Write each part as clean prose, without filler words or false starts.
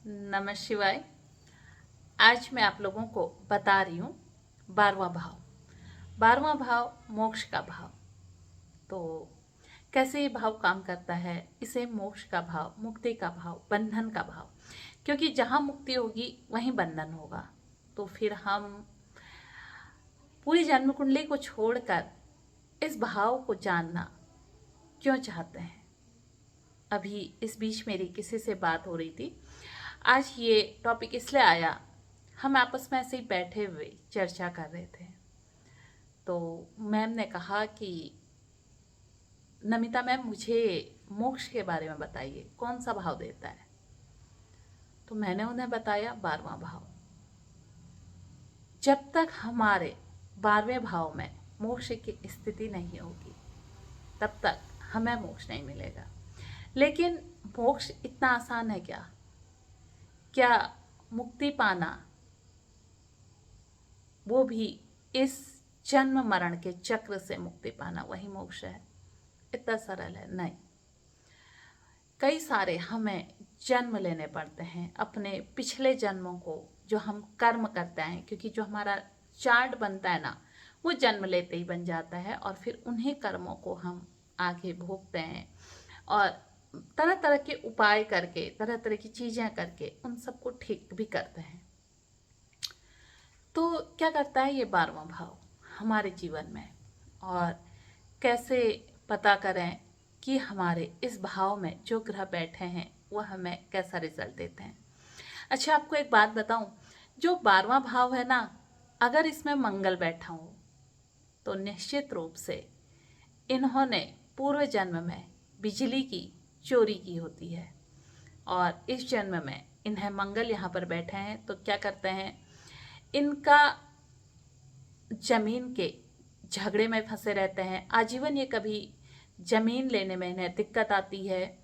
नमः शिवाय। आज मैं आप लोगों को बता रही हूँ 12वां भाव। 12वां भाव मोक्ष का भाव। तो कैसे ये भाव काम करता है, इसे मोक्ष का भाव, मुक्ति का भाव, बंधन का भाव, क्योंकि जहाँ मुक्ति होगी वहीं बंधन होगा। तो फिर हम पूरी जन्म कुंडली को छोड़कर इस भाव को जानना क्यों चाहते हैं। अभी इस बीच मेरी किसी से बात हो रही थी। आज ये टॉपिक इसलिए आया, हम आपस में ऐसे ही बैठे हुए चर्चा कर रहे थे। तो मैम ने कहा कि नमिता मैम, मुझे मोक्ष के बारे में बताइए, कौन सा भाव देता है। तो मैंने उन्हें बताया 12वां भाव। जब तक हमारे 12वें भाव में मोक्ष की स्थिति नहीं होगी तब तक हमें मोक्ष नहीं मिलेगा। लेकिन मोक्ष इतना आसान है क्या? क्या मुक्ति पाना, वो भी इस जन्म मरण के चक्र से मुक्ति पाना, वही मोक्ष है? इतना सरल है? नहीं। कई सारे हमें जन्म लेने पड़ते हैं अपने पिछले जन्मों को, जो हम कर्म करते हैं, क्योंकि जो हमारा चार्ट बनता है ना, वो जन्म लेते ही बन जाता है। और फिर उन्हीं कर्मों को हम आगे भोगते हैं और तरह तरह के उपाय करके, तरह तरह की चीज़ें करके उन सबको ठीक भी करते हैं। तो क्या करता है ये 12वां भाव हमारे जीवन में, और कैसे पता करें कि हमारे इस भाव में जो ग्रह बैठे हैं वो हमें कैसा रिजल्ट देते हैं। अच्छा, आपको एक बात बताऊं, जो 12वां भाव है ना, अगर इसमें मंगल बैठा हो तो निश्चित रूप से इन्होंने पूर्व जन्म में बिजली की चोरी की होती है, और इस जन्म में इन्हें मंगल यहाँ पर बैठे हैं तो क्या करते हैं, इनका जमीन के झगड़े में फंसे रहते हैं आजीवन। ये कभी जमीन लेने में इन्हें दिक्कत आती है,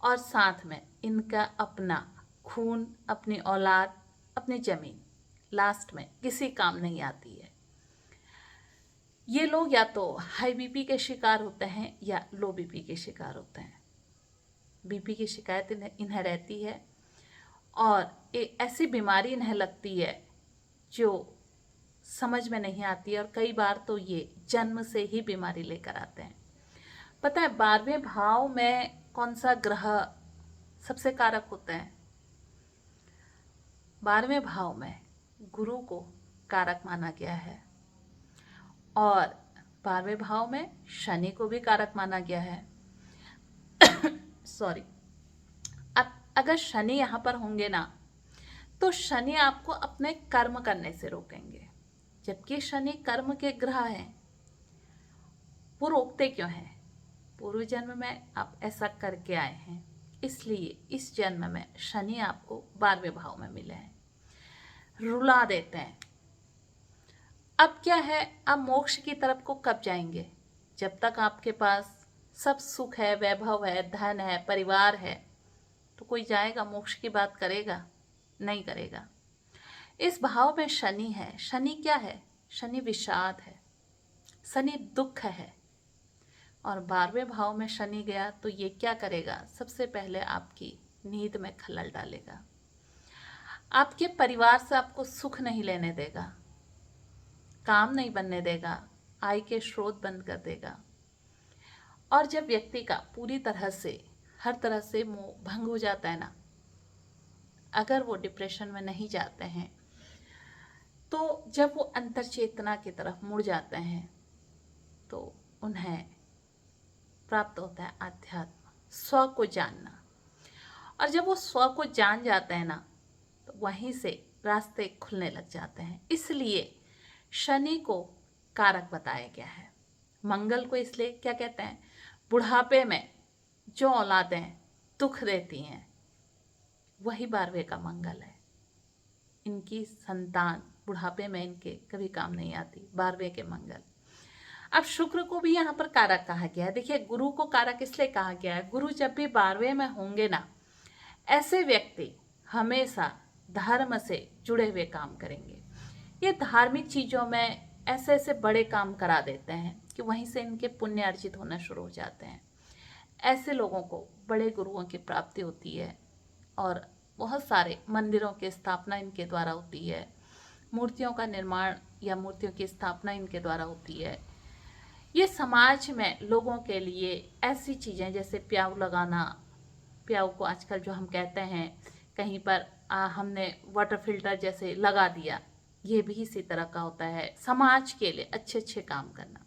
और साथ में इनका अपना खून, अपनी औलाद, अपनी जमीन लास्ट में किसी काम नहीं आती है। ये लोग या तो हाई बीपी के शिकार होते हैं या लो बीपी के शिकार होते हैं। बीपी की शिकायत इन्हें रहती है, और एक ऐसी बीमारी इन्हें लगती है जो समझ में नहीं आती है, और कई बार तो ये जन्म से ही बीमारी लेकर आते हैं। पता है 12वें भाव में कौन सा ग्रह सबसे कारक होता है? 12वें भाव में गुरु को कारक माना गया है, और 12वें भाव में शनि को भी कारक माना गया है। सॉरी। अब अगर शनि यहाँ पर होंगे ना, तो शनि आपको अपने कर्म करने से रोकेंगे। जबकि शनि कर्म के ग्रह हैं, वो रोकते क्यों हैं? पूर्व जन्म में आप ऐसा करके आए हैं, इसलिए इस जन्म में शनि आपको 12वें भाव में मिले हैं, रुला देते हैं। अब क्या है, आप मोक्ष की तरफ को कब जाएंगे? जब तक आपके पास सब सुख है, वैभव है, धन है, परिवार है, तो कोई जाएगा मोक्ष की बात करेगा? नहीं करेगा। इस भाव में शनि है। शनि क्या है? शनि विषाद है, शनि दुख है। और 12वें भाव में शनि गया तो ये क्या करेगा? सबसे पहले आपकी नींद में खलल डालेगा, आपके परिवार से आपको सुख नहीं लेने देगा, काम नहीं बनने देगा, आय के स्रोत बंद कर देगा। और जब व्यक्ति का पूरी तरह से, हर तरह से मोह भंग हो जाता है ना, अगर वो डिप्रेशन में नहीं जाते हैं, तो जब वो अंतर चेतना की तरफ मुड़ जाते हैं तो उन्हें प्राप्त होता है आध्यात्म, स्व को जानना। और जब वो स्व को जान जाते हैं ना, तो वहीं से रास्ते खुलने लग जाते हैं। इसलिए शनि को कारक बताया गया है। मंगल को इसलिए क्या कहते हैं? बुढ़ापे में जो औलादें दुख देती हैं, वही 12वें का मंगल है। इनकी संतान बुढ़ापे में इनके कभी काम नहीं आती, 12वें के मंगल। अब शुक्र को भी यहाँ पर कारक कहा गया है। देखिए, गुरु को कारक इसलिए कहा गया है, गुरु जब भी 12वें में होंगे ना, ऐसे व्यक्ति हमेशा धर्म से जुड़े हुए काम करेंगे। ये धार्मिक चीज़ों में ऐसे ऐसे बड़े काम करा देते हैं कि वहीं से इनके पुण्य अर्जित होना शुरू हो जाते हैं। ऐसे लोगों को बड़े गुरुओं की प्राप्ति होती है, और बहुत सारे मंदिरों की स्थापना इनके द्वारा होती है, मूर्तियों का निर्माण या मूर्तियों की स्थापना इनके द्वारा होती है। ये समाज में लोगों के लिए ऐसी चीज़ें जैसे प्याऊ लगाना, प्याऊ को आजकल जो हम कहते हैं कहीं पर हमने वाटर फिल्टर जैसे लगा दिया, ये भी इसी तरह का होता है। समाज के लिए अच्छे अच्छे काम करना,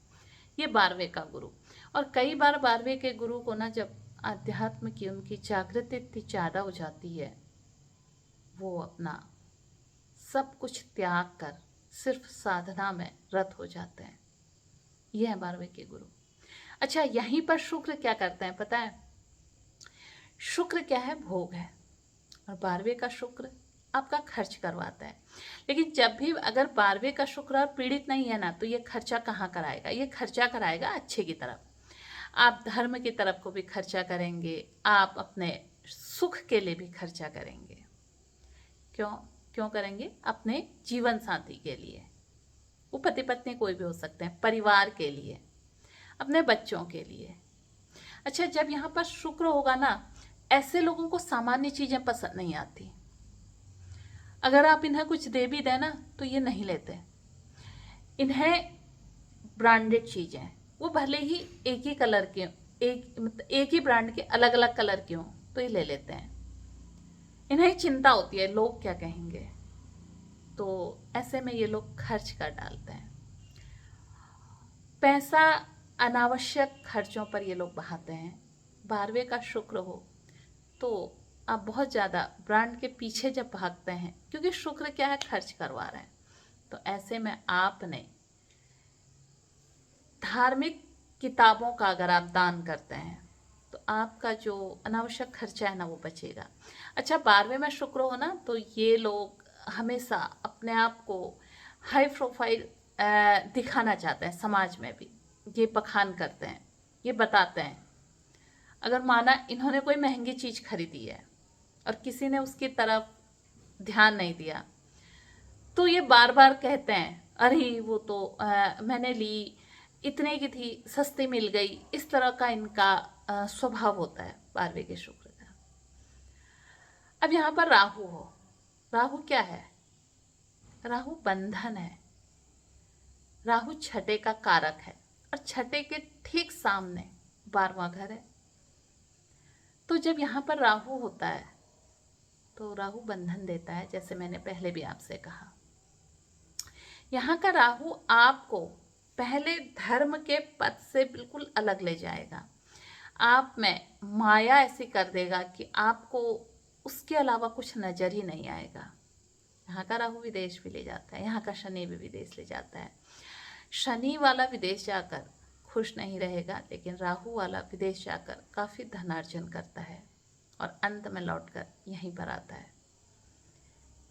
ये 12वें का गुरु। और कई बार 12वें के गुरु को ना जब अध्यात्म की उनकी जागृति इतनी ज़्यादा हो जाती है, वो अपना सब कुछ त्याग कर सिर्फ साधना में रत हो जाते हैं। ये है 12वें के गुरु। अच्छा, यहीं पर शुक्र क्या करते हैं पता है? शुक्र क्या है? भोग है। और 12वें का शुक्र आपका खर्च करवाता है। लेकिन जब भी अगर 12वें का शुक्र और पीड़ित नहीं है ना, तो ये खर्चा कहाँ कराएगा? ये खर्चा कराएगा अच्छे की तरफ। आप धर्म की तरफ को भी खर्चा करेंगे, आप अपने सुख के लिए भी खर्चा करेंगे। क्यों क्यों करेंगे? अपने जीवन साथी के लिए, वो पति पत्नी कोई भी हो सकते हैं, परिवार के लिए, अपने बच्चों के लिए। अच्छा, जब यहाँ पर शुक्र होगा ना, ऐसे लोगों को सामान्य चीजें पसंद नहीं आती। अगर आप इन्हें कुछ दे भी देना तो ये नहीं लेते। इन्हें ब्रांडेड चीजें, वो भले ही एक ही कलर के, एक ही ब्रांड के अलग अलग कलर के हों, तो ये ले लेते हैं। इन्हें चिंता होती है लोग क्या कहेंगे, तो ऐसे में ये लोग खर्च कर डालते हैं। पैसा अनावश्यक खर्चों पर ये लोग बहाते हैं। 12वें का शुक्र हो तो आप बहुत ज़्यादा ब्रांड के पीछे जब भागते हैं, क्योंकि शुक्र क्या है? खर्च करवा रहे हैं। तो ऐसे में आपने धार्मिक किताबों का अगर आप दान करते हैं तो आपका जो अनावश्यक खर्चा है ना, वो बचेगा। अच्छा, 12वें में शुक्र हो ना, तो ये लोग हमेशा अपने आप को हाई प्रोफाइल दिखाना चाहते हैं, समाज में भी ये बखान करते हैं, ये बताते हैं। अगर माना इन्होंने कोई महंगी चीज़ खरीदी है और किसी ने उसकी तरफ ध्यान नहीं दिया, तो ये बार बार कहते हैं, अरे वो तो मैंने ली, इतने की थी, सस्ती मिल गई। इस तरह का इनका स्वभाव होता है 12वें के शुक्र का। अब यहाँ पर राहु हो, राहु क्या है? राहु बंधन है। राहु छठे का कारक है और छठे के ठीक सामने 12वां घर है। तो जब यहाँ पर राहु होता है तो राहु बंधन देता है, जैसे मैंने पहले भी आपसे कहा। यहाँ का राहु आपको पहले धर्म के पथ से बिल्कुल अलग ले जाएगा। आप में माया ऐसी कर देगा कि आपको उसके अलावा कुछ नजर ही नहीं आएगा। यहाँ का राहु विदेश भी ले जाता है, यहाँ का शनि भी विदेश ले जाता है। शनि वाला विदेश जाकर खुश नहीं रहेगा, लेकिन राहु वाला विदेश जाकर काफ़ी धनार्जन करता है और अंत में लौटकर यहीं पर आता है।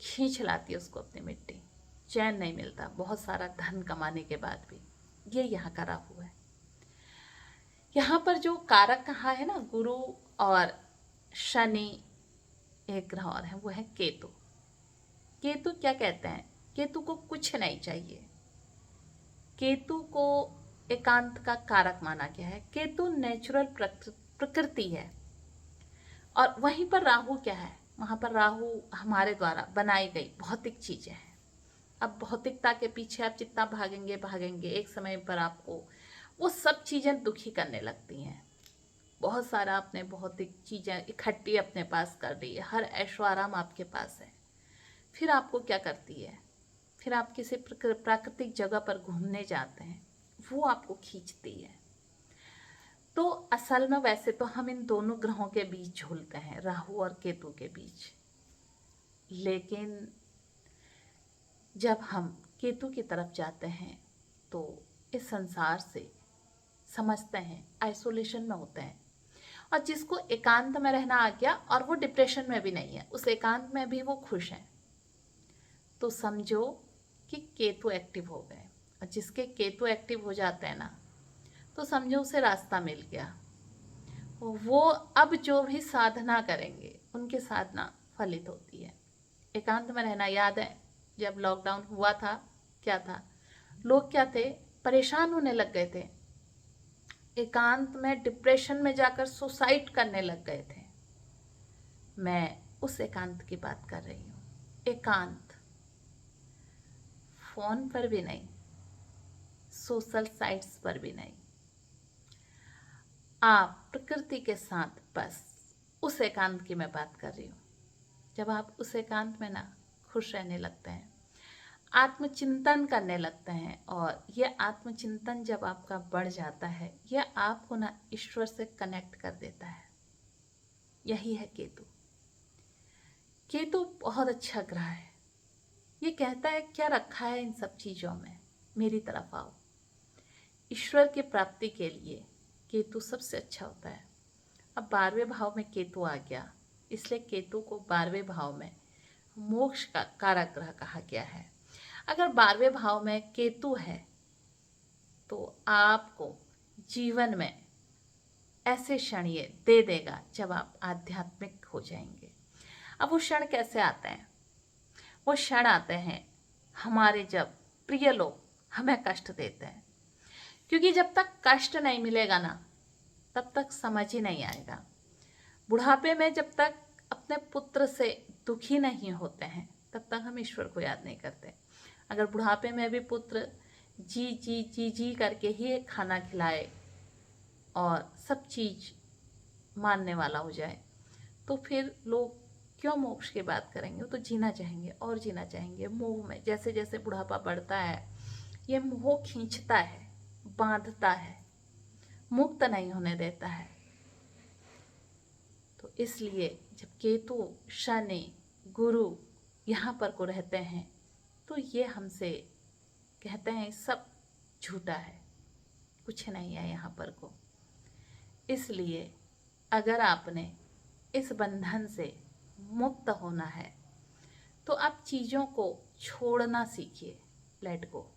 खींच लाती है उसको अपनी मिट्टी, चैन नहीं मिलता बहुत सारा धन कमाने के बाद भी। ये यहाँ का राहु है। यहाँ पर जो कारक कहा है ना, गुरु और शनि, एक ग्रह और है, वो है केतु। केतु क्या कहते हैं? केतु को कुछ नहीं चाहिए। केतु को एकांत का कारक माना गया है। केतु नेचुरल प्रकृति है। और वहीं पर राहु क्या है? वहां पर राहु हमारे द्वारा बनाई गई भौतिक चीजें हैं। अब भौतिकता के पीछे आप जितना भागेंगे भागेंगे, एक समय पर आपको वो सब चीजें दुखी करने लगती हैं। बहुत सारा आपने भौतिक चीजें इकट्ठी अपने पास कर ली है, हर ऐशो आराम आपके पास है, फिर आपको क्या करती है? फिर आप किसी प्राकृतिक जगह पर घूमने जाते हैं, वो आपको खींचती है। तो असल में वैसे तो हम इन दोनों ग्रहों के बीच झूलते हैं, राहु और केतु के बीच। लेकिन जब हम केतु की तरफ जाते हैं तो इस संसार से समझते हैं, आइसोलेशन में होते हैं। और जिसको एकांत में रहना आ गया और वो डिप्रेशन में भी नहीं है, उस एकांत में भी वो खुश हैं, तो समझो कि केतु एक्टिव हो गए। और जिसके केतु एक्टिव हो जाते हैं ना, तो समझो उसे रास्ता मिल गया। वो अब जो भी साधना करेंगे उनकी साधना फलित होती है। एकांत में रहना, याद है जब लॉकडाउन हुआ था, क्या था? लोग क्या थे? परेशान होने लग गए थे, एकांत में डिप्रेशन में जाकर सुसाइड करने लग गए थे। मैं उस एकांत की बात कर रही हूँ। एकांत, फोन पर भी नहीं, सोशल साइट्स पर भी नहीं, आप प्रकृति के साथ, बस उस एकांत की मैं बात कर रही हूँ। जब आप उस एकांत में ना खुश रहने लगते हैं, आत्मचिंतन करने लगते हैं, और यह आत्मचिंतन जब आपका बढ़ जाता है, यह आपको ना ईश्वर से कनेक्ट कर देता है। यही है केतु। केतु बहुत अच्छा ग्रह है। ये कहता है क्या रखा है इन सब चीजों में, मेरी तरफ आओ। ईश्वर की प्राप्ति के लिए केतु सबसे अच्छा होता है। अब 12वें भाव में केतु आ गया, इसलिए केतु को 12वें भाव में मोक्ष का कारक ग्रह कहा गया है। अगर 12वें भाव में केतु है तो आपको जीवन में ऐसे क्षण ये दे देगा जब आप आध्यात्मिक हो जाएंगे। अब वो क्षण कैसे आते हैं? वो क्षण आते हैं हमारे जब प्रिय लोग हमें कष्ट देते हैं, क्योंकि जब तक कष्ट नहीं मिलेगा ना, तब तक समझ ही नहीं आएगा। बुढ़ापे में जब तक अपने पुत्र से दुखी नहीं होते हैं, तब तक हम ईश्वर को याद नहीं करते। अगर बुढ़ापे में भी पुत्र जी जी जी जी करके ही खाना खिलाए और सब चीज मानने वाला हो जाए, तो फिर लोग क्यों मोक्ष की बात करेंगे? वो तो जीना चाहेंगे और जीना चाहेंगे। मोह में जैसे जैसे बुढ़ापा बढ़ता है, ये मोह खींचता है, बांधता है, मुक्त नहीं होने देता है। तो इसलिए जब केतु, शनि, गुरु यहाँ पर को रहते हैं, तो ये हमसे कहते हैं सब झूठा है, कुछ नहीं है यहाँ पर को। इसलिए अगर आपने इस बंधन से मुक्त होना है, तो आप चीज़ों को छोड़ना सीखिए, लेट गो।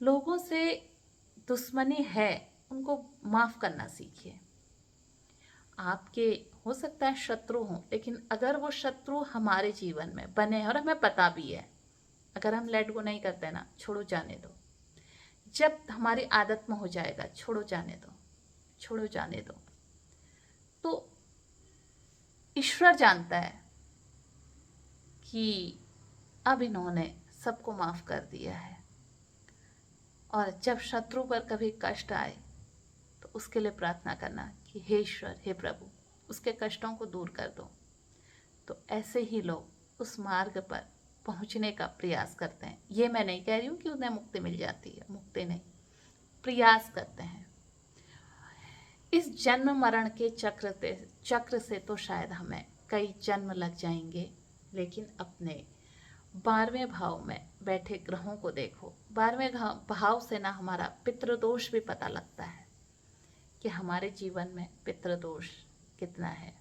लोगों से दुश्मनी है, उनको माफ करना सीखिए। आपके हो सकता है शत्रु हो, लेकिन अगर वो शत्रु हमारे जीवन में बने और हमें पता भी है, अगर हम लेट गो नहीं करते ना, छोड़ो जाने दो, जब हमारी आदत में हो जाएगा छोड़ो जाने दो, छोड़ो जाने दो, तो ईश्वर जानता है कि अब इन्होंने सबको माफ कर दिया है। और जब शत्रु पर कभी कष्ट आए तो उसके लिए प्रार्थना करना कि हे ईश्वर, हे प्रभु, उसके कष्टों को दूर कर दो। तो ऐसे ही लोग उस मार्ग पर पहुंचने का प्रयास करते हैं। ये मैं नहीं कह रही हूँ कि उन्हें मुक्ति मिल जाती है, मुक्ति नहीं, प्रयास करते हैं। इस जन्म मरण के चक्र से तो शायद हमें कई जन्म लग जाएंगे, लेकिन अपने 12वें भाव में बैठे ग्रहों को देखो। 12वें भाव से ना हमारा पितृदोष भी पता लगता है कि हमारे जीवन में पितृदोष कितना है।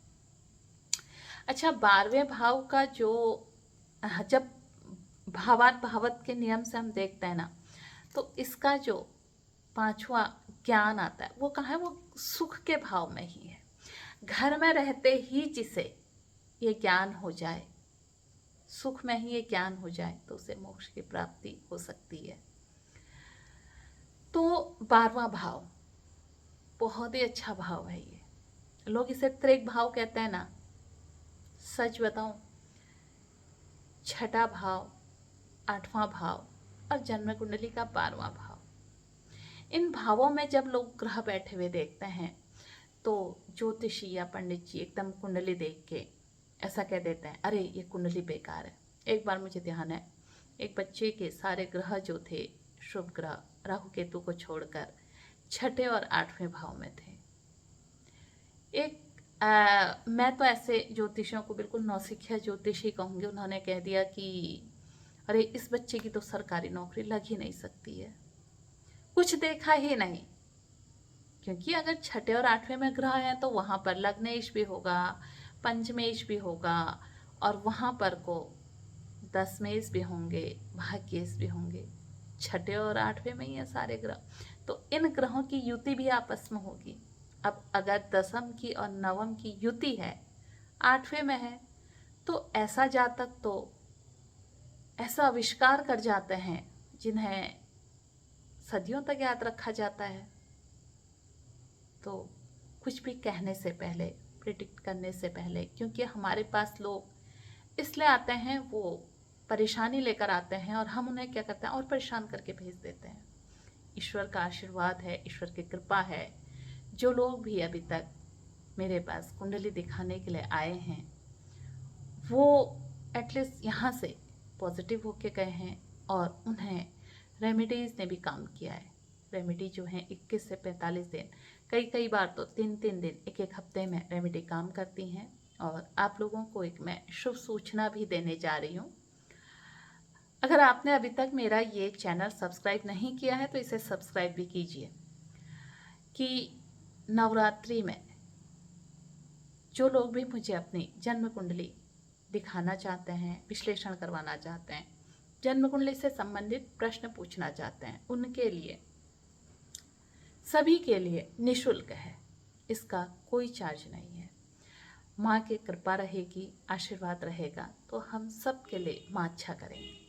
अच्छा, 12वें भाव का जो जब भावात भावत के नियम से हम देखते हैं ना, तो इसका जो 5वां ज्ञान आता है, वो कहाँ है? वो सुख के भाव में ही है। घर में रहते ही जिसे ये ज्ञान हो जाए, सुख में ही ये ज्ञान हो जाए, तो उसे मोक्ष की प्राप्ति हो सकती है। तो 12वां भाव बहुत ही अच्छा भाव है। ये लोग इसे त्रिक भाव कहते हैं ना। सच बताऊं, 6ठा भाव, 8वां भाव और जन्म कुंडली का 12वां भाव, इन भावों में जब लोग ग्रह बैठे हुए देखते हैं, तो ज्योतिषी या पंडित जी एकदम कुंडली देख के ऐसा कह देते हैं, अरे ये कुंडली बेकार है। एक बार मुझे ध्यान है, एक बच्चे के सारे ग्रह जो थे शुभ ग्रह राहु केतु को छोड़कर 6ठे और 8वें भाव में थे। मैं तो ऐसे ज्योतिषियों को बिल्कुल नौसिखिया ज्योतिषी कहूँगी। उन्होंने कह दिया कि अरे इस बच्चे की तो सरकारी नौकरी लग ही नहीं सकती है, कुछ देखा ही नहीं। क्योंकि अगर 6ठे और 8वें में ग्रह हैं तो वहाँ पर लग्नेश भी होगा, पंचमेश भी होगा, और वहाँ पर को दसमेश भी होंगे, भाग्येश भी होंगे। 6ठे और 8वें में ही है सारे ग्रह, तो इन ग्रहों की युति भी आपस में होगी। अब अगर दसम की और नवम की युति है, 8वें में है, तो ऐसा जातक तो ऐसा आविष्कार कर जाते हैं जिन्हें सदियों तक याद रखा जाता है। तो कुछ भी कहने से पहले प्रिडिक्ट करने से पहले, क्योंकि हमारे पास लोग इसलिए आते हैं, वो परेशानी लेकर आते हैं और हम उन्हें क्या करते हैं और परेशान करके भेज देते हैं। ईश्वर का आशीर्वाद है, ईश्वर की कृपा है। जो लोग भी अभी तक मेरे पास कुंडली दिखाने के लिए आए हैं, वो एटलीस्ट यहाँ से पॉजिटिव होके गए हैं और उन्हें रेमेडीज़ ने भी काम किया है। रेमेडी जो है 21 से 45 दिन, कई बार तो 3 दिन, एक हफ्ते में रेमेडी काम करती हैं। और आप लोगों को एक मैं शुभ सूचना भी देने जा रही हूँ। अगर आपने अभी तक मेरा ये चैनल सब्सक्राइब नहीं किया है तो इसे सब्सक्राइब भी कीजिए, कि नवरात्रि में जो लोग भी मुझे अपनी जन्म कुंडली दिखाना चाहते हैं, विश्लेषण करवाना चाहते हैं, जन्म कुंडली से संबंधित प्रश्न पूछना चाहते हैं, उनके लिए, सभी के लिए निःशुल्क है। इसका कोई चार्ज नहीं है। माँ की कृपा रहेगी, आशीर्वाद रहेगा तो हम सब के लिए माँ अच्छा करेंगे।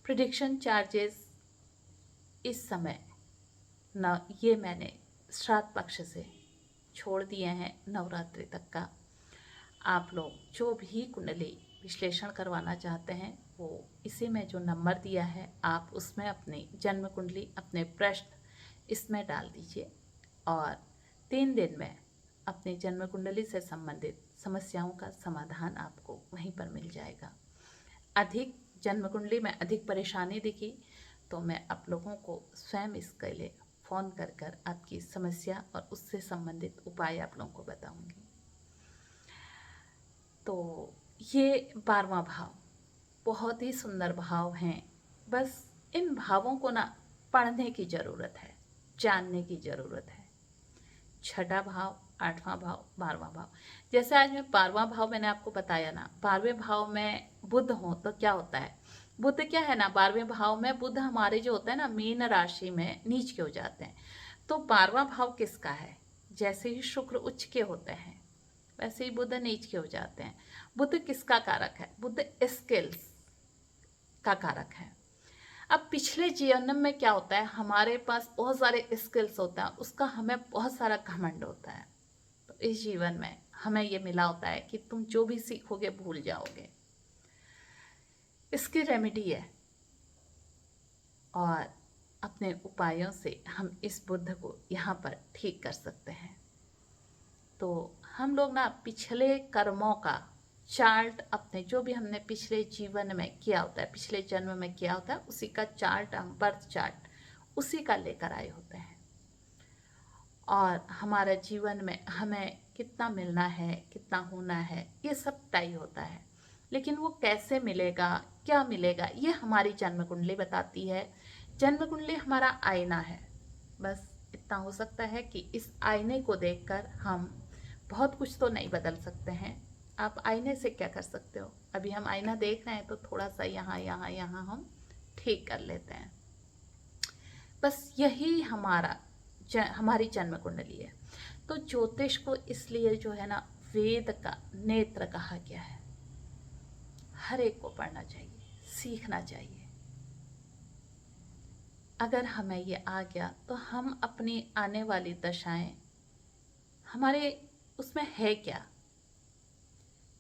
प्रिडिक्शन चार्जेस इस समय न, ये मैंने श्राद्ध पक्ष से छोड़ दिए हैं नवरात्रि तक का। आप लोग जो भी कुंडली विश्लेषण करवाना चाहते हैं, वो इसी में जो नंबर दिया है, आप उसमें अपनी जन्म कुंडली, अपने प्रश्न इसमें डाल दीजिए और 3 दिन में अपनी जन्म कुंडली से संबंधित समस्याओं का समाधान आपको वहीं पर मिल जाएगा। अधिक जन्म कुंडली में अधिक परेशानी दिखी तो मैं आप लोगों को स्वयं इसके लिए फ़ोन कर आपकी समस्या और उससे संबंधित उपाय आप लोगों को बताऊंगी। तो ये 12वां भाव बहुत ही सुंदर भाव हैं। बस इन भावों को ना पढ़ने की ज़रूरत है, जानने की ज़रूरत है। 6ठा भाव, 8वां भाव, 12वां भाव। जैसे आज मैं 12वां भाव मैंने आपको बताया ना, 12वें भाव में बुध हो तो क्या होता है। बुध क्या है ना, 12वें भाव में बुध हमारे जो होता है ना, मीन राशि में नीच के हो जाते हैं। तो 12वां भाव किसका है? जैसे ही शुक्र उच्च के होते हैं वैसे ही बुध नीच के हो जाते हैं। बुध किसका कारक है? बुध स्किल्स का कारक है। अब पिछले जन्म में क्या होता है, हमारे पास बहुत सारे स्किल्स होता है, उसका हमें बहुत सारा घमंड होता है। तो इस जीवन में हमें ये मिला होता है कि तुम जो भी सीखोगे भूल जाओगे। इसकी रेमेडी है और अपने उपायों से हम इस बुद्ध को यहाँ पर ठीक कर सकते हैं। तो हम लोग ना पिछले कर्मों का चार्ट, अपने जो भी हमने पिछले जीवन में किया होता है, पिछले जन्म में किया होता है, उसी का चार्ट, हम बर्थ चार्ट उसी का लेकर आए होते हैं। और हमारा जीवन में हमें कितना मिलना है, कितना होना है, ये सब तय होता है। लेकिन वो कैसे मिलेगा, क्या मिलेगा, ये हमारी जन्म कुंडली बताती है। जन्म कुंडली हमारा आईना है। बस इतना हो सकता है कि इस आईने को देखकर हम बहुत कुछ तो नहीं बदल सकते हैं। आप आईने से क्या कर सकते हो? अभी हम आईना देख रहे हैं तो थोड़ा सा यहाँ यहाँ यहाँ हम ठीक कर लेते हैं। बस यही हमारी जन्म कुंडली है। तो ज्योतिष को इसलिए जो है ना, वेद का नेत्र कहा गया है। हर एक को पढ़ना चाहिए, सीखना चाहिए। अगर हमें ये आ गया तो हम अपनी आने वाली दशाएं, हमारे उसमें है क्या।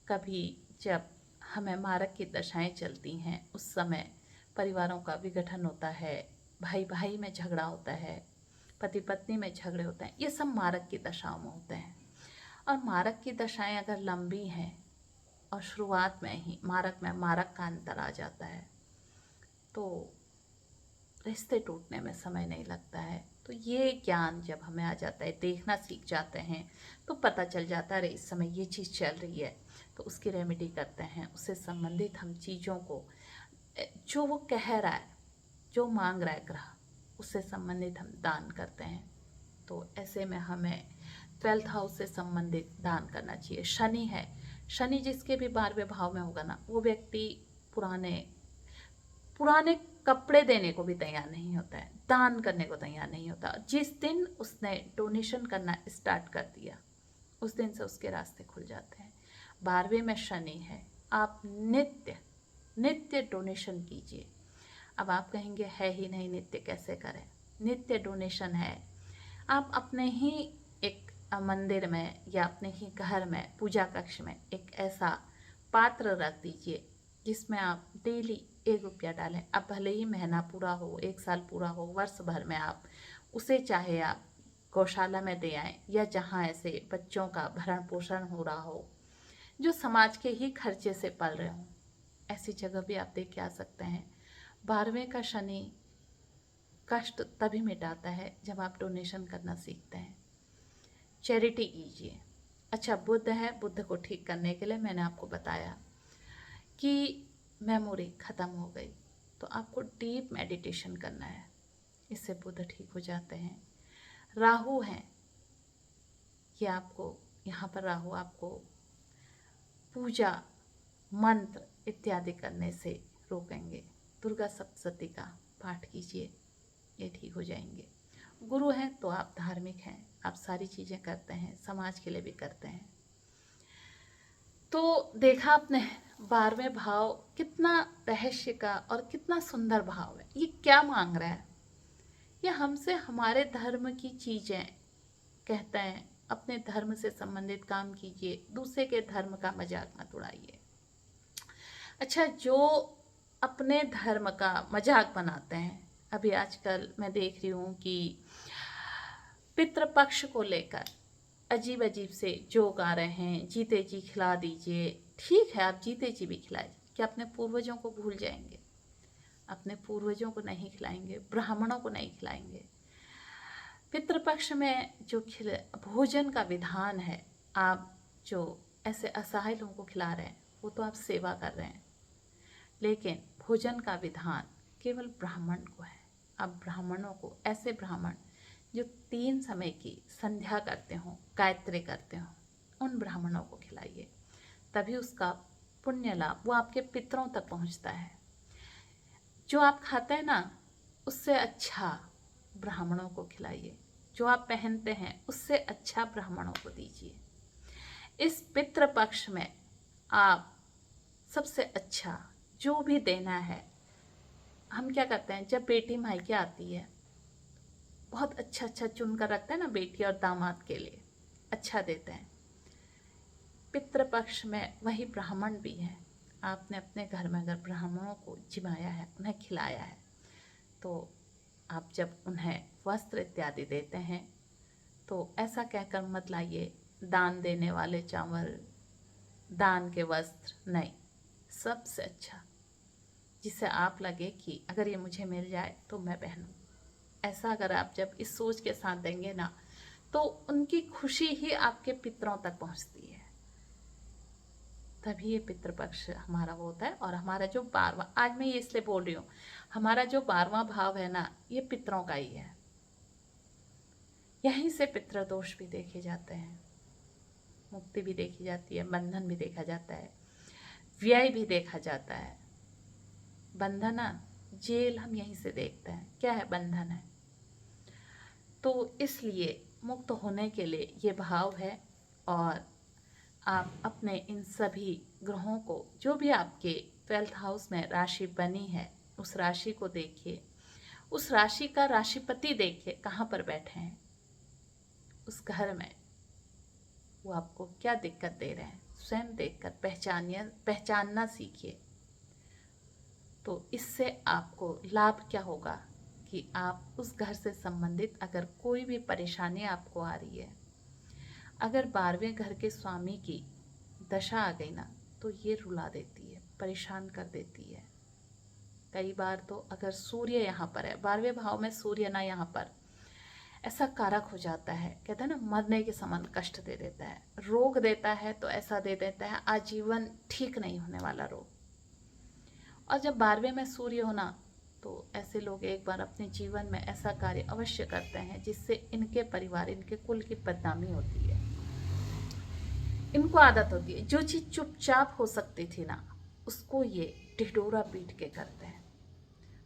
कभी जब हमें मारक की दशाएं चलती हैं, उस समय परिवारों का विघटन होता है, भाई भाई में झगड़ा होता है, पति पत्नी में झगड़े होते हैं, ये सब मारक की दशाओं में होते हैं। और मारक की दशाएं अगर लंबी हैं और शुरुआत में ही मारक का अंतर आ जाता है तो रिश्ते टूटने में समय नहीं लगता है। तो ये ज्ञान जब हमें आ जाता है, देखना सीख जाते हैं, तो पता चल जाता है अरे इस समय ये चीज़ चल रही है, तो उसकी रेमेडी करते हैं। उससे संबंधित हम चीज़ों को, जो वो कह रहा है, जो मांग रहा है ग्रह, उससे संबंधित हम दान करते हैं। तो ऐसे में हमें 12th हाउस से संबंधित दान करना चाहिए। शनि है, शनि जिसके भी 12वें भाव में होगा ना, वो व्यक्ति पुराने कपड़े देने को भी तैयार नहीं होता है, दान करने को तैयार नहीं होता। जिस दिन उसने डोनेशन करना स्टार्ट कर दिया, उस दिन से उसके रास्ते खुल जाते हैं। 12वें में शनि है, आप नित्य नित्य डोनेशन कीजिए। अब आप कहेंगे है ही नहीं, नित्य कैसे करें? नित्य डोनेशन है। आप अपने ही एक मंदिर में या अपने ही घर में पूजा कक्ष में एक ऐसा पात्र रख दीजिए जिसमें आप डेली 1 रुपया डालें। अब भले ही महीना पूरा हो, 1 साल पूरा हो, वर्ष भर में आप उसे चाहे आप गौशाला में दे आएं या जहाँ ऐसे बच्चों का भरण पोषण हो रहा हो जो समाज के ही खर्चे से पल रहे हों, ऐसी जगह भी आप दे के आ सकते हैं। 12वें का शनि कष्ट तभी मिटाता है जब आप डोनेशन करना सीखते हैं, चैरिटी कीजिए। अच्छा, बुध है, बुध को ठीक करने के लिए मैंने आपको बताया कि मेमोरी ख़त्म हो गई तो आपको डीप मेडिटेशन करना है, इससे बुध ठीक हो जाते हैं। राहु हैं, ये आपको यहाँ पर राहु आपको पूजा मंत्र इत्यादि करने से रोकेंगे। दुर्गा सप्तशती का पाठ कीजिए, ये ठीक हो जाएंगे। गुरु हैं तो आप धार्मिक हैं, आप सारी चीज़ें करते हैं, समाज के लिए भी करते हैं। तो देखा आपने 12वें भाव कितना रहस्य का और कितना सुंदर भाव है। ये क्या मांग रहा है? ये हमसे हमारे धर्म की चीज़ें कहते हैं, अपने धर्म से संबंधित काम कीजिए, दूसरे के धर्म का मजाक मत उड़ाइए। अच्छा, जो अपने धर्म का मजाक बनाते हैं, अभी आजकल मैं देख रही हूँ कि पितृपक्ष को लेकर अजीब अजीब से जोक आ रहे हैं, जीते जी खिला दीजिए। ठीक है, आप जीते जी भी खिलाए, क्या अपने पूर्वजों को भूल जाएंगे? अपने पूर्वजों को नहीं खिलाएंगे, ब्राह्मणों को नहीं खिलाएंगे। पितृपक्ष में जो भोजन का विधान है, आप जो ऐसे असहाय लोगों को खिला रहे हैं वो तो आप सेवा कर रहे हैं, लेकिन भोजन का विधान केवल ब्राह्मण को है। आप ब्राह्मणों को, ऐसे ब्राह्मण जो 3 समय की संध्या करते हों, गायत्री करते हों, उन ब्राह्मणों को खिलाइए, तभी उसका पुण्य लाभ वो आपके पितरों तक पहुंचता है। जो आप खाते हैं ना, उससे अच्छा ब्राह्मणों को खिलाइए। जो आप पहनते हैं उससे अच्छा ब्राह्मणों को दीजिए। इस पितृपक्ष में आप सबसे अच्छा जो भी देना है, हम क्या करते हैं, जब बेटी मायके आती है बहुत अच्छा अच्छा चुन कर रखते हैं ना, बेटी और दामाद के लिए अच्छा देते हैं। पितृपक्ष में वही ब्राह्मण भी हैं। आपने अपने घर में अगर ब्राह्मणों को जिमाया है, उन्हें खिलाया है, तो आप जब उन्हें वस्त्र इत्यादि देते हैं तो ऐसा कहकर मत लाइए दान देने वाले चावल, दान के वस्त्र, नहीं। सबसे अच्छा जिसे आप लगे कि अगर ये मुझे मिल जाए तो मैं पहनूं, ऐसा अगर आप जब इस सोच के साथ देंगे ना, तो उनकी खुशी ही आपके पितरों तक पहुंचती है। तभी ये पितृपक्ष हमारा वो होता है। और हमारा जो 12वां, आज मैं ये इसलिए बोल रही हूँ, हमारा जो 12वां भाव है ना, ये पितरों का ही है। यहीं से पितृदोष भी देखे जाते हैं, मुक्ति भी देखी जाती है, बंधन भी देखा जाता है, व्यय भी देखा जाता है। बंधन, जेल हम यहीं से देखते हैं, क्या है? बंधन है। तो इसलिए मुक्त होने के लिए ये भाव है। और आप अपने इन सभी ग्रहों को, जो भी आपके 12th हाउस में राशि बनी है, उस राशि को देखिए, उस राशि का राशिपति देखिए कहाँ पर बैठे हैं, उस घर में वो आपको क्या दिक्कत दे रहे हैं, स्वयं देखकर पहचानना सीखिए। तो इससे आपको लाभ क्या होगा कि आप उस घर से संबंधित अगर कोई भी परेशानी आपको आ रही है, अगर 12वें घर के स्वामी की दशा आ गई ना, तो ये रुला देती है, परेशान कर देती है। कई बार तो अगर सूर्य यहाँ पर है, 12वें भाव में सूर्य ना यहाँ पर, ऐसा कारक हो जाता है, कहते हैं ना मरने के समान कष्ट दे देता है, रोग देता है, तो ऐसा दे देता है आजीवन ठीक नहीं होने वाला रोग। और जब 12वें में सूर्य होना, तो ऐसे लोग एक बार अपने जीवन में ऐसा कार्य अवश्य करते हैं जिससे इनके परिवार, इनके कुल की बदनामी होती है। इनको आदत होती है, जो चीज़ चुपचाप हो सकती थी ना, उसको ये ढिढोरा पीट के करते हैं,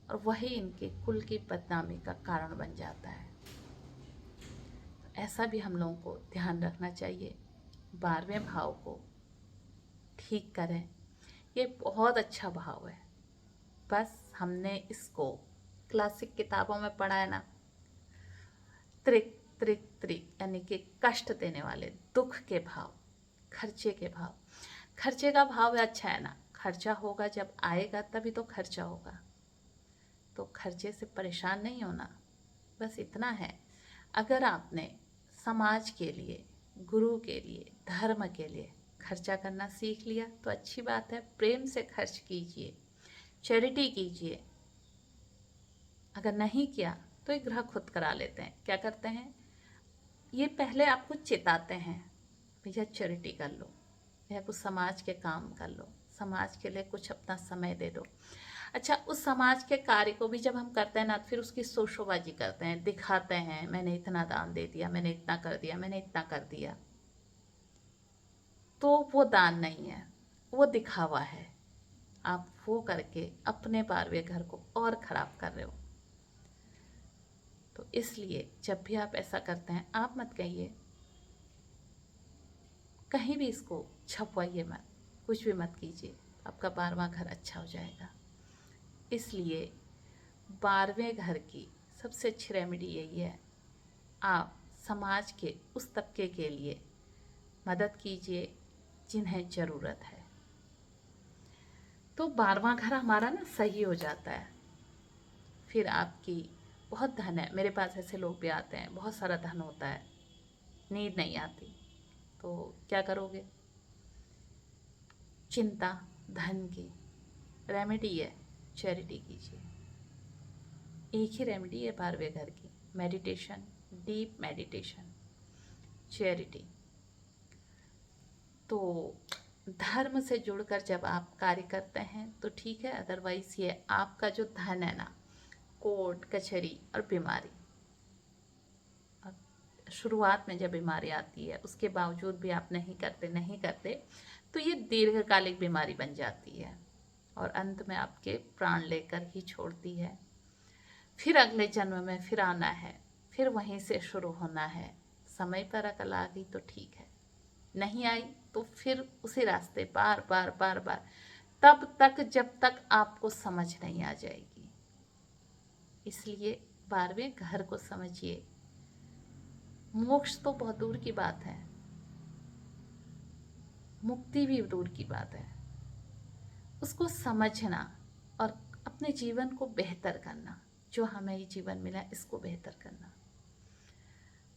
और वही इनके कुल की बदनामी का कारण बन जाता है। तो ऐसा भी हम लोगों को ध्यान रखना चाहिए, 12वें भाव को ठीक करें। ये बहुत अच्छा भाव है, बस हमने इसको क्लासिक किताबों में पढ़ा है ना, त्रिक त्रिक यानी कि कष्ट देने वाले, दुख के भाव, खर्चे के भाव। खर्चे का भाव अच्छा है ना, खर्चा होगा जब आएगा तभी तो खर्चा होगा, तो खर्चे से परेशान नहीं होना। बस इतना है, अगर आपने समाज के लिए, गुरु के लिए, धर्म के लिए खर्चा करना सीख लिया तो अच्छी बात है। प्रेम से खर्च कीजिए, चैरिटी कीजिए। अगर नहीं किया तो एक ग्रह खुद करा लेते हैं। क्या करते हैं, ये पहले आपको चेताते हैं, भैया चैरिटी कर लो, भैया कुछ समाज के काम कर लो, समाज के लिए कुछ अपना समय दे दो। अच्छा, उस समाज के कार्य को भी जब हम करते हैं ना, फिर उसकी शोशाबाजी करते हैं, दिखाते हैं, मैंने इतना दान दे दिया, मैंने इतना कर दिया, मैंने इतना कर दिया। तो वो दान नहीं है, वो दिखावा है। आप वो करके अपने पारवे घर को और खराब कर रहे हो। तो इसलिए जब भी आप ऐसा करते हैं, आप मत कहिए, कहीं भी इसको छपवाइए मत, कुछ भी मत कीजिए, आपका 12वां घर अच्छा हो जाएगा। इसलिए 12वें घर की सबसे अच्छी रेमेडी यही है, आप समाज के उस तबके के लिए मदद कीजिए जिन्हें ज़रूरत है। तो 12वां घर हमारा ना सही हो जाता है। फिर आपकी बहुत धन है, मेरे पास ऐसे लोग भी आते हैं, बहुत सारा धन होता है, नींद नहीं आती, तो क्या करोगे? चिंता धन की, रेमेडी है चैरिटी कीजिए। एक ही रेमेडी है 12वें घर की, मेडिटेशन, डीप मेडिटेशन, चैरिटी। तो धर्म से जुड़कर जब आप कार्य करते हैं तो ठीक है, अदरवाइज ये आपका जो धन है ना, कोर्ट कचहरी और बीमारी, शुरुआत में जब बीमारी आती है उसके बावजूद भी आप नहीं करते तो ये दीर्घकालिक बीमारी बन जाती है और अंत में आपके प्राण लेकर ही छोड़ती है। फिर अगले जन्म में फिर आना है, फिर वहीं से शुरू होना है। समय पर अकल आ गई तो ठीक है, नहीं आई तो फिर उसी रास्ते बार बार बार बार, तब तक जब तक आपको समझ नहीं आ जाएगी। इसलिए 12वें घर को समझिए। मोक्ष तो बहुत दूर की बात है, मुक्ति भी दूर की बात है। उसको समझना और अपने जीवन को बेहतर करना, जो हमें ये जीवन मिला इसको बेहतर करना।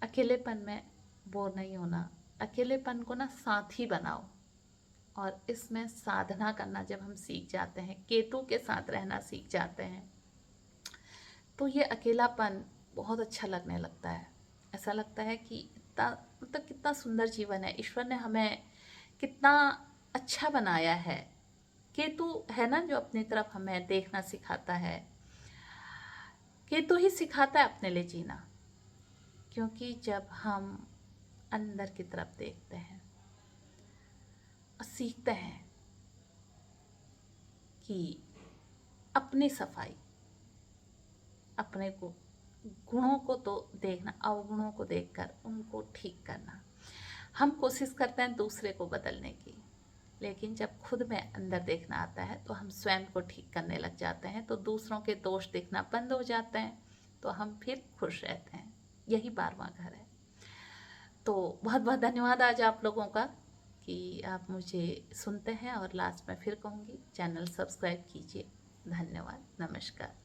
अकेलेपन में बोर नहीं होना, अकेलेपन को ना साथी बनाओ। और इसमें साधना करना जब हम सीख जाते हैं, केतु के साथ रहना सीख जाते हैं, तो ये अकेलापन बहुत अच्छा लगने लगता है। ऐसा लगता है कि इतना, मतलब कितना सुंदर जीवन है, ईश्वर ने हमें कितना अच्छा बनाया है। केतु है ना जो अपनी तरफ हमें देखना सिखाता है, केतु ही सिखाता है अपने लिए जीना। क्योंकि जब हम अंदर की तरफ देखते हैं और सीखते हैं कि अपनी सफाई, अपने को गुणों को तो देखना, अवगुणों को देखकर उनको ठीक करना। हम कोशिश करते हैं दूसरे को बदलने की, लेकिन जब खुद में अंदर देखना आता है तो हम स्वयं को ठीक करने लग जाते हैं, तो दूसरों के दोष दिखना बंद हो जाते हैं, तो हम फिर खुश रहते हैं। यही 12वां घर है। तो बहुत बहुत धन्यवाद आज आप लोगों का कि आप मुझे सुनते हैं। और लास्ट में फिर कहूँगी, चैनल सब्सक्राइब कीजिए। धन्यवाद, नमस्कार।